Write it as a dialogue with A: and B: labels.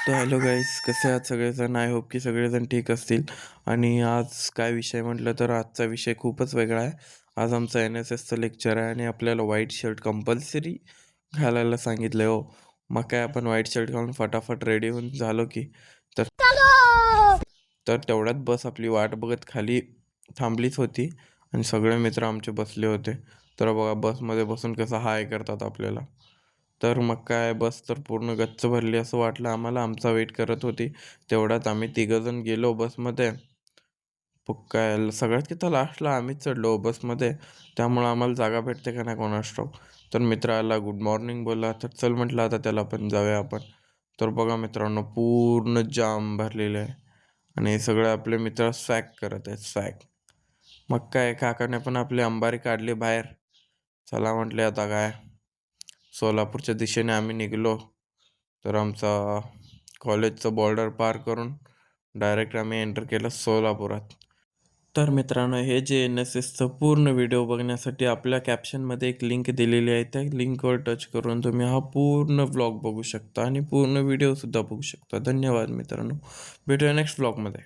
A: तो hello guys, कसे आहात सगळेजण? आय होप की सगळेजण ठीक असतील. आणि आज काय विषय म्हटलं तर आजचा विषय खूपच वेगळा आहे. आज आमचं NSSचं लेक्चर आहे आणि आपल्याला व्हाईट शर्ट कंपल्सरी घालायला सांगितलं हो. मग काय आपण व्हाईट शर्ट घालून फटाफट रेडी होऊन झालो की तर तर तेवढ्यात बस आपली वाट बघत खाली थांबलीच होती आणि सगळे मित्र आमचे बसले होते. तर बघा बसमध्ये बसून कसं हाय करतात आपल्याला. तर मग काय बस तर पूर्ण गच्च भरली असं वाटलं आम्हाला. आमचा वेट करत होती. तेवढ्यात आम्ही तिघंजण गेलो बसमध्ये. काय सगळ्यात तिथं लास्टला आम्हीच चढलो बसमध्ये. त्यामुळं आम्हाला जागा भेटते का नाही कोणास ठाऊक. तर मित्राला गुड मॉर्निंग बोलला, तर चल म्हटलं आता त्याला पण जाऊया आपण. तर बघा मित्रांनो, पूर्ण जाम भरलेलं आहे आणि हे सगळे आपले मित्र स्वॅग करत आहेत, स्वॅग. मग काय काकाने पण आपली अंबारी काढली बाहेर. चला म्हटले आता काय, सोलापूरच्या दिशेने आम्ही निघलो. तर आमचा कॉलेजचं बॉर्डर पार करून डायरेक्ट आम्ही एंटर केलं सोलापुरात. तर मित्रांनो, हे जे NSSचं पूर्ण व्हिडिओ बघण्यासाठी आपल्या कॅप्शनमध्ये एक लिंक दिलेली आहे. त्या लिंकवर टच करून तुम्ही हा पूर्ण व्लॉग बघू शकता आणि पूर्ण व्हिडिओसुद्धा बघू शकता. धन्यवाद मित्रांनो, भेटूया नेक्स्ट व्लॉगमध्ये.